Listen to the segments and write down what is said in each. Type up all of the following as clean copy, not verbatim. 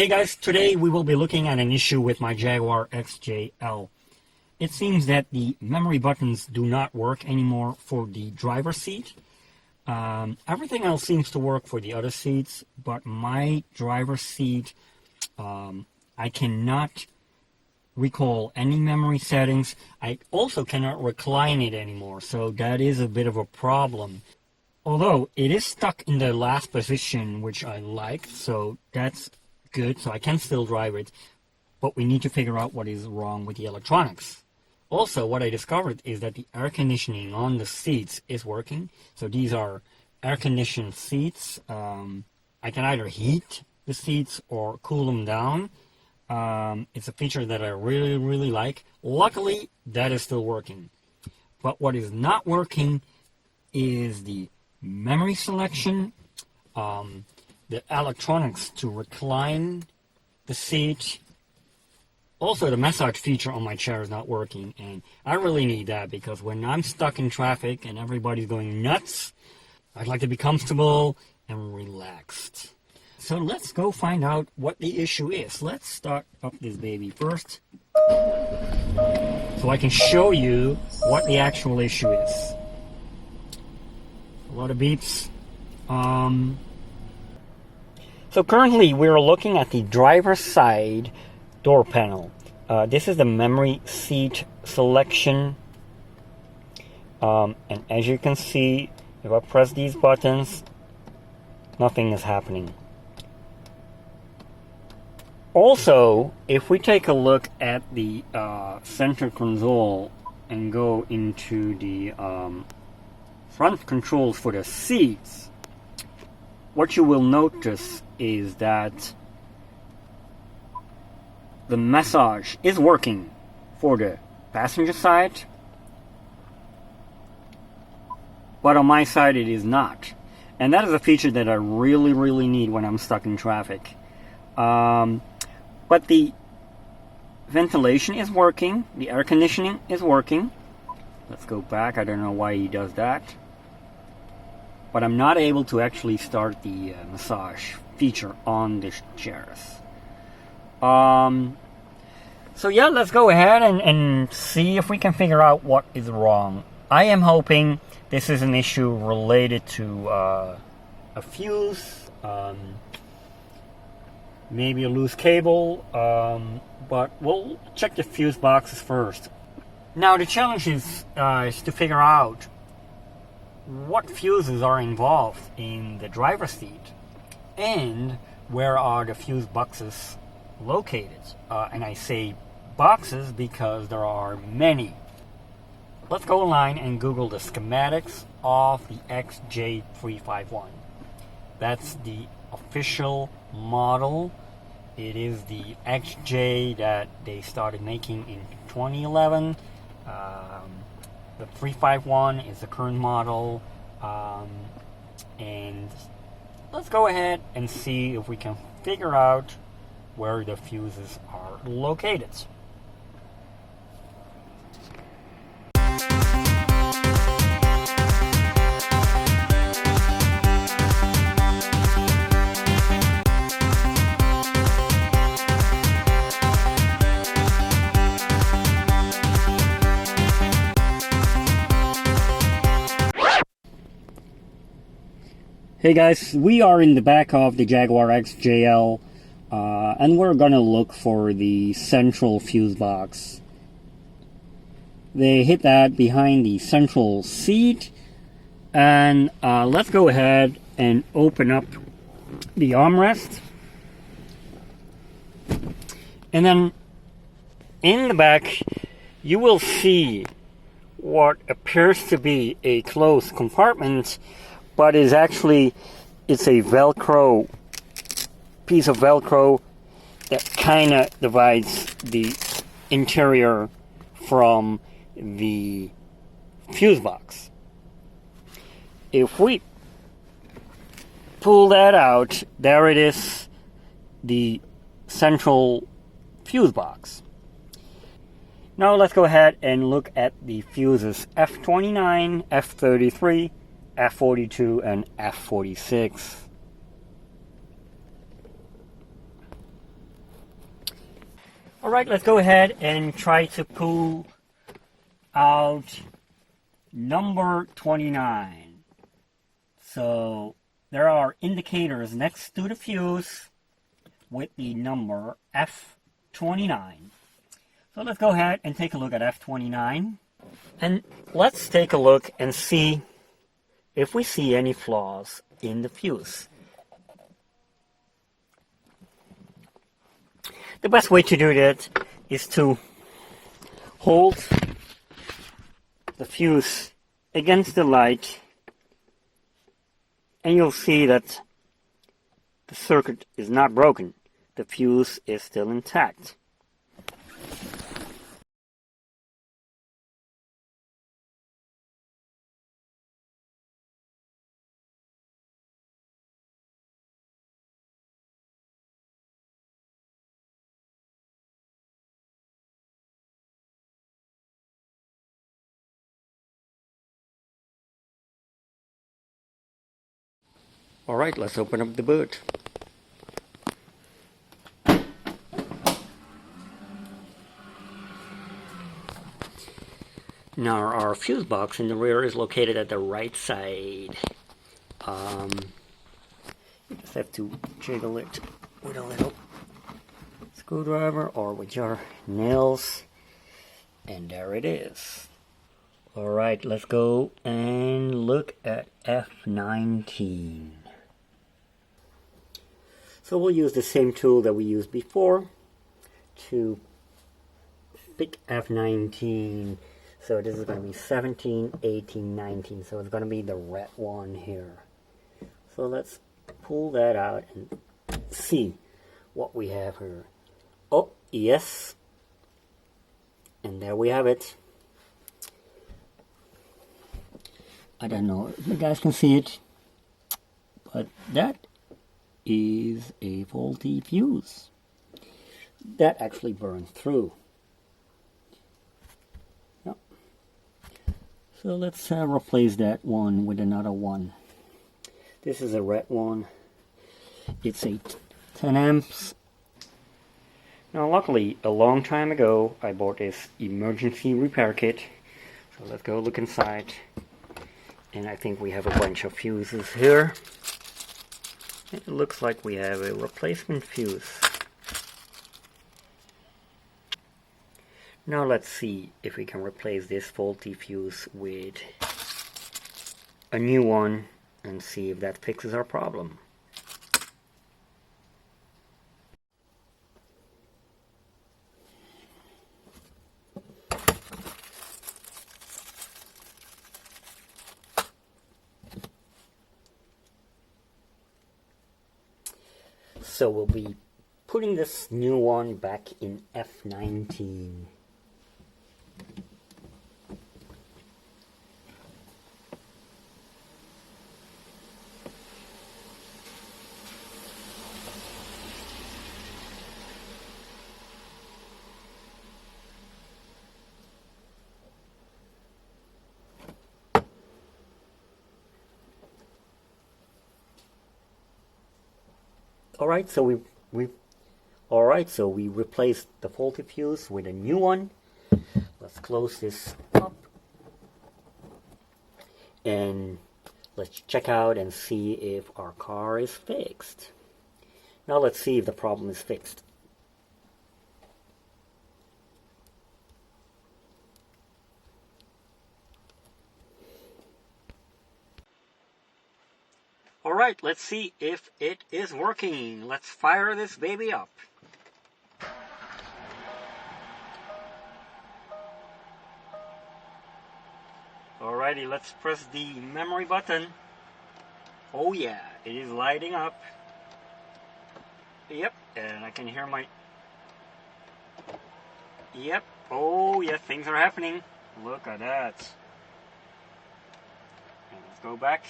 Hey guys, today we will be looking at an issue with my Jaguar XJ L. It seems that the memory buttons do not work anymore for the driver's seat. Everything else seems to work for the other seats, but my driver's seat, I cannot recall any memory settings. I also cannot recline it anymore, so that is a bit of a problem. Although it is stuck in the last position, which I like, so that's good, so I can still drive it, but we need to figure out what is wrong with the electronics. Also, what I discovered is that the air conditioning on the seats is working. So these are air-conditioned seats. I can either heat the seats or cool them down. It's a feature that I really like. Luckily, that is still working. But what is not working is the memory selection, the electronics to recline the seat. Also, the massage feature on my chair is not working, and I really need that because when I'm stuck in traffic and everybody's going nuts, I'd like to be comfortable and relaxed. So let's go find out what the issue is. Let's start up this baby first so I can show you what the actual issue is. A lot of beeps. So currently we're looking at the driver's side door panel. This is the memory seat selection. And as you can see, if I press these buttons, nothing is happening. Also, if we take a look at the center console and go into the front controls for the seats, what you will notice is that the massage is working for the passenger side, but on my side it is not. And that is a feature that I really need when I'm stuck in traffic. But the ventilation is working, the air conditioning is working. Let's go back, I don't know why he does that. But I'm not able to actually start the massage feature on the chairs. So yeah, let's go ahead and see if we can figure out what is wrong. I am hoping this is an issue related to a fuse, maybe a loose cable, but we'll check the fuse boxes first. Now the challenge is to figure out what fuses are involved in the driver's seat and where are the fuse boxes located. And I say boxes because there are many. Let's go online and Google the schematics of the XJ351. That's the official model. It is the XJ that they started making in 2011. The 351 is the current model, and let's go ahead and see if we can figure out where the fuses are located. Hey guys, we are in the back of the Jaguar XJ L, and we're gonna look for the central fuse box. They hit that behind the central seat, and let's go ahead and open up the armrest. And then in the back, you will see what appears to be a closed compartment, but it's actually, it's a Velcro, piece of Velcro that kind of divides the interior from the fuse box. If we pull that out, there it is, the central fuse box. Now let's go ahead and look at the fuses F29, F33, F42, and F46. Alright, let's go ahead and try to pull out number 29. So there are indicators next to the fuse with the number F29. So let's go ahead and take a look at F29. And let's take a look and see if we see any flaws in the fuse. The best way to do that is to hold the fuse against the light, and you'll see that the circuit is not broken. The fuse is still intact. Alright, let's open up the boot. Now our fuse box in the rear is located at the right side. You just have to jiggle it with a little screwdriver or with your nails, and there it is. Alright, let's go and look at F19. So we'll use the same tool that we used before to pick F19. So this is going to be 17, 18, 19. So it's going to be the red one here. So let's pull that out and see what we have here. Oh, yes. And there we have it. I don't know if you guys can see it, but that is a faulty fuse. That actually burned through. Yep. So let's replace that one with another one. This is a red one. It's a 10 amps. Now luckily, a long time ago, I bought this emergency repair kit. So let's go look inside. And I think we have a bunch of fuses here. It looks like we have a replacement fuse. Now let's see if we can replace this faulty fuse with a new one and see if that fixes our problem. So we'll be putting this new one back in F19. Alright, so we replaced the faulty fuse with a new one. Let's close this up and let's check out and see if our car is fixed. Now let's see if the problem is fixed. Alright, let's see if it is working. Let's fire this baby up. Alrighty, let's press the memory button. Oh yeah, it is lighting up. Yep, and I can hear my... Yep, oh yeah, things are happening. Look at that. And let's go back.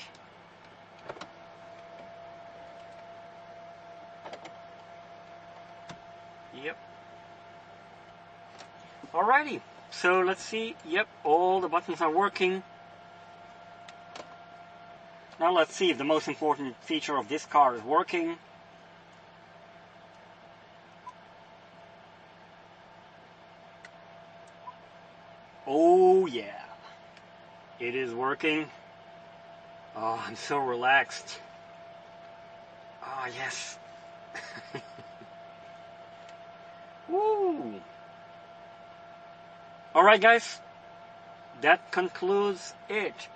Yep. Alrighty, so let's see. Yep, all the buttons are working. Now let's see if the most important feature of this car is working. Oh yeah, it is working. Oh, I'm so relaxed. Oh yes. Woo. Alright guys, that concludes it.